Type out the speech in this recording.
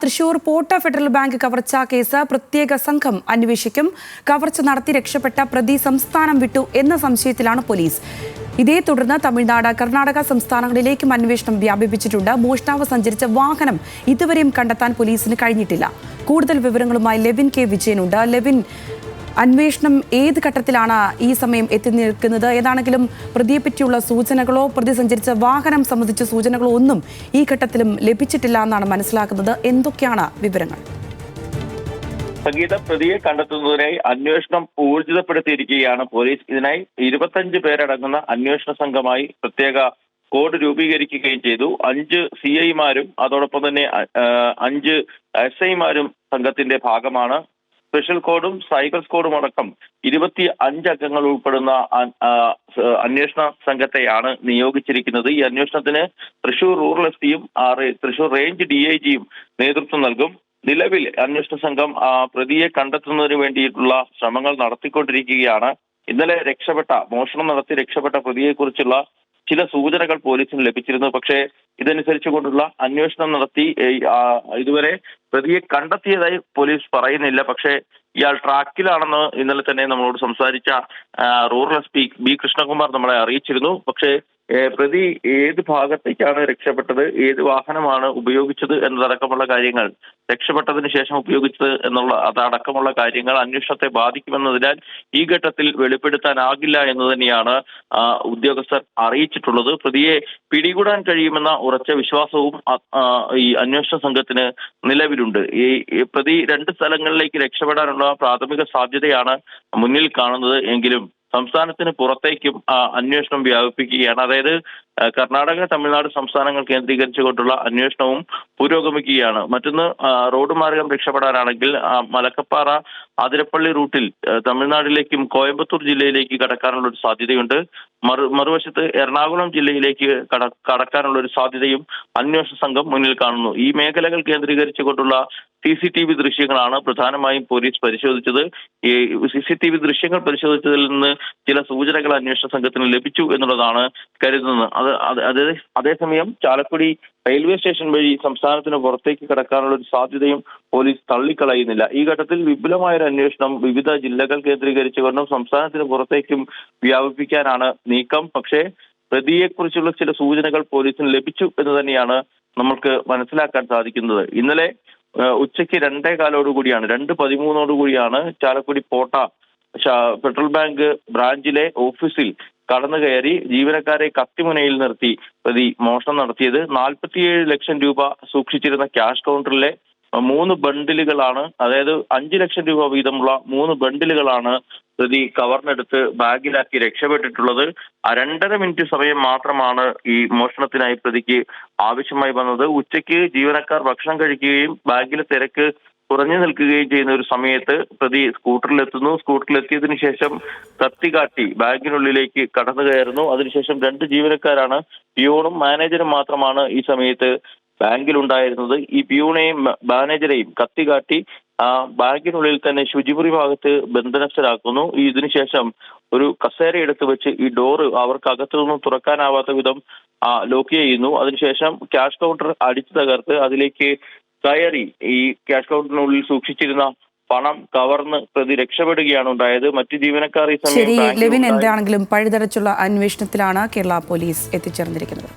തൃശൂർ പോട്ട federal bank കവർച്ചാ case പ്രത്യേക സംഘം അന്വേഷിക്കും. കവർച്ച നടത്തി രക്ഷപ്പെട്ട പ്രതി സംസ്ഥാനം വിട്ടു എന്ന സംശയത്തിലാണ് പോലീസ്. ഇതേ തുടർന്ന് തമിഴ്നാട്, കർണാടക സംസ്ഥാനങ്ങളിലേക്കും അന്വേഷണം വ്യാപിപ്പിച്ചിട്ടുണ്ട്. മോഷ്ടാവ് സഞ്ചരിച്ച വാഹനം ഇതുവരെയും കണ്ടെത്താൻ പോലീസിന് കഴിഞ്ഞിട്ടില്ല. കൂടുതൽ വിവരങ്ങളുമായി ലെവിൻ കെ വിജയനുണ്ട്. ലെവിൻ, അന്വേഷണം ഏത് ഘട്ടത്തിലാണ് ഈ സമയം എത്തി നിൽക്കുന്നത്? ഏതാണെങ്കിലും പ്രതിയെ പറ്റിയുള്ള സൂചനകളോ പ്രതി സഞ്ചരിച്ച വാഹനം സംബന്ധിച്ച സൂചനകളോ ഒന്നും ഈ ഘട്ടത്തിലും ലഭിച്ചിട്ടില്ല എന്നാണ് മനസ്സിലാക്കുന്നത്. എന്തൊക്കെയാണ് വിവരങ്ങൾ? സംഗീത, പ്രതിയെ കണ്ടെത്തുന്നതിനായി അന്വേഷണം ഊർജിതപ്പെടുത്തിയിരിക്കുകയാണ് പോലീസ്. ഇതിനായി 25 പേരടങ്ങുന്ന അന്വേഷണ സംഘമായി പ്രത്യേക കോഡ് രൂപീകരിക്കുകയും ചെയ്തു. 5 CI-മാരും അതോടൊപ്പം തന്നെ 5 SI-മാരും സംഘത്തിന്റെ ഭാഗമാണ്. സ്പെഷ്യൽ കോഡും സൈബർ സ്ക്വാഡും അടക്കം 25 അംഗങ്ങൾ ഉൾപ്പെടുന്ന അന്വേഷണ സംഘത്തെയാണ് നിയോഗിച്ചിരിക്കുന്നത്. ഈ അന്വേഷണത്തിന് തൃശൂർ റൂറൽ എസ്.പിയും തൃശൂർ റേഞ്ച് DIG-യും നേതൃത്വം നൽകും. നിലവിൽ അന്വേഷണ സംഘം പ്രതിയെ കണ്ടെത്തുന്നതിന് വേണ്ടിയിട്ടുള്ള ശ്രമങ്ങൾ നടത്തിക്കൊണ്ടിരിക്കുകയാണ്. ഇന്നലെ മോഷണം നടത്തി രക്ഷപ്പെട്ട പ്രതിയെക്കുറിച്ചുള്ള ചില സൂചനകൾ പോലീസിന് ലഭിച്ചിരുന്നു. പക്ഷേ ഇതനുസരിച്ചുകൊണ്ടുള്ള അന്വേഷണം നടത്തി ഇതുവരെ പ്രതിയെ കണ്ടെത്തിയതായി പോലീസ് പറയുന്നില്ല. പക്ഷേ ഇയാൾ ട്രാക്കിലാണെന്ന് ഇന്നലെ തന്നെ നമ്മളോട് സംസാരിച്ച റൂറൽ SP B കൃഷ്ണകുമാർ നമ്മളെ അറിയിച്ചിരുന്നു. പക്ഷേ പ്രതി ഏത് ഭാഗത്തേക്കാണ് രക്ഷപ്പെട്ടത്, ഏത് വാഹനമാണ് ഉപയോഗിച്ചത് എന്നതടക്കമുള്ള കാര്യങ്ങൾ, രക്ഷപ്പെട്ടതിന് ശേഷം ഉപയോഗിച്ചത് അതടക്കമുള്ള കാര്യങ്ങൾ അന്വേഷണത്തെ ബാധിക്കുമെന്നതിനാൽ ഈ ഘട്ടത്തിൽ വെളിപ്പെടുത്താനാകില്ല എന്ന് തന്നെയാണ് ഉദ്യോഗസ്ഥർ അറിയിച്ചിട്ടുള്ളത്. പ്രതിയെ പിടികൂടാൻ കഴിയുമെന്ന ഉറച്ച വിശ്വാസവും ഈ അന്വേഷണ സംഘത്തിന് നിലവിലുണ്ട്. ഈ പ്രതി 2 സ്ഥലങ്ങളിലേക്ക് രക്ഷപ്പെടാനുള്ള പ്രാഥമിക സാധ്യതയാണ് മുന്നിൽ കാണുന്നത്. എങ്കിലും സംസ്ഥാനത്തിന് പുറത്തേക്കും അന്വേഷണം വ്യാപിപ്പിക്കുകയാണ്. അതായത് കർണാടക, തമിഴ്നാട് സംസ്ഥാനങ്ങൾ കേന്ദ്രീകരിച്ചുകൊണ്ടുള്ള അന്വേഷണവും പുരോഗമിക്കുകയാണ്. മറ്റൊന്ന്, റോഡ് മാർഗം രക്ഷപ്പെടാനാണെങ്കിൽ മലക്കപ്പാറ, അതിരപ്പള്ളി റൂട്ടിൽ തമിഴ്നാട്ടിലേക്കും കോയമ്പത്തൂർ ജില്ലയിലേക്ക് കടക്കാനുള്ള ഒരു സാധ്യതയുണ്ട്. മറുവശത്ത് എറണാകുളം ജില്ലയിലേക്ക് കടക്കാനുള്ള ഒരു സാധ്യതയും അന്വേഷണ സംഘം മുന്നിൽ കാണുന്നു. ഈ മേഖലകൾ കേന്ദ്രീകരിച്ചുകൊണ്ടുള്ള CCTV ദൃശ്യങ്ങളാണ് പ്രധാനമായും പോലീസ് പരിശോധിച്ചത്. ഈ CCTV ദൃശ്യങ്ങൾ പരിശോധിച്ചതിൽ നിന്ന് ചില സൂചനകൾ അന്വേഷണ സംഘത്തിന് ലഭിച്ചു എന്നുള്ളതാണ് കരുതുന്നത്. അതേസമയം ചാലക്കുടി റെയിൽവേ സ്റ്റേഷൻ വഴി സംസ്ഥാനത്തിന് പുറത്തേക്ക് കടക്കാനുള്ള ഒരു സാധ്യതയും പോലീസ് തള്ളിക്കളയുന്നില്ല. ഈ ഘട്ടത്തിൽ വിപുലമായൊരു അന്വേഷണം വിവിധ ജില്ലകൾ കേന്ദ്രീകരിച്ചുകൊണ്ടും സംസ്ഥാനത്തിന് പുറത്തേക്കും വ്യാപിപ്പിക്കാനാണ് നീക്കം. പക്ഷേ പ്രതിയെക്കുറിച്ചുള്ള ചില സൂചനകൾ പോലീസിന് ലഭിച്ചു എന്ന് തന്നെയാണ് നമ്മൾക്ക് മനസ്സിലാക്കാൻ സാധിക്കുന്നത്. ഇന്നലെ ഉച്ചയ്ക്ക് 2:15 ചാലക്കുടി പോട്ട ഫെഡറൽ ബാങ്ക് ബ്രാഞ്ചിലെ ഓഫീസിൽ കടന്നു കയറി ജീവനക്കാരെ കത്തിമുനയിൽ നിർത്തി പ്രതി മോഷണം നടത്തിയത്. 47 ലക്ഷം രൂപ സൂക്ഷിച്ചിരുന്ന ക്യാഷ് കൗണ്ടറിലെ 3 ബണ്ടിലുകളാണ്, അതായത് 5 ലക്ഷം രൂപ വീതമുള്ള 3 ബണ്ടിലുകളാണ് പ്രതി കവർന്നെടുത്ത് ബാഗിലാക്കി രക്ഷപ്പെട്ടിട്ടുള്ളത്. 2.5 മിനിറ്റ് സമയം മാത്രമാണ് ഈ മോഷണത്തിനായി പ്രതിക്ക് ആവശ്യമായി വന്നത്. ഉച്ചയ്ക്ക് ജീവനക്കാർ ഭക്ഷണം കഴിക്കുകയും ബാഗിലെ തിരക്ക് കുറഞ്ഞു നിൽക്കുകയും ചെയ്യുന്ന ഒരു സമയത്ത് പ്രതി സ്കൂട്ടറിലെത്തുന്നു. സ്കൂട്ടറിലെത്തിയതിനു ശേഷം കത്തി കാട്ടി ബാഗിനുള്ളിലേക്ക് കടന്നു കയറുന്നു. അതിനുശേഷം 2 ജീവനക്കാരാണ്, പിയൂണും മാനേജരും മാത്രമാണ് ഈ സമയത്ത് ബാങ്കിലുണ്ടായിരുന്നത്. ഈ പിയൂണെയും മാനേജരെയും കത്തി കാട്ടി ബാങ്കിനുള്ളിൽ തന്നെ ശുചിമുറി ഭാഗത്ത് ബന്ധനസ്ഥരാക്കുന്നു. ഇതിനുശേഷം ഒരു കസേര എടുത്ത് വെച്ച് ഈ ഡോറ് അവർക്ക് അകത്തു നിന്നും തുറക്കാനാവാത്ത വിധം ലോക്ക് ചെയ്യുന്നു. അതിനുശേഷം ക്യാഷ് കൗണ്ടർ അടിച്ചു തകർത്ത് അതിലേക്ക് കയറി ഈ ക്യാഷ് കൗണ്ടറിനുള്ളിൽ സൂക്ഷിച്ചിരുന്ന പണം കവർന്ന് പ്രതി രക്ഷപ്പെടുകയാണ് ഉണ്ടായത്. മറ്റു ജീവനക്കാർ ഈ സമയം ലെവിൻ, എന്താണെങ്കിലും പഴുതടച്ചുള്ള അന്വേഷണത്തിലാണ് കേരള പോലീസ് എത്തിച്ചേർന്നിരിക്കുന്നത്.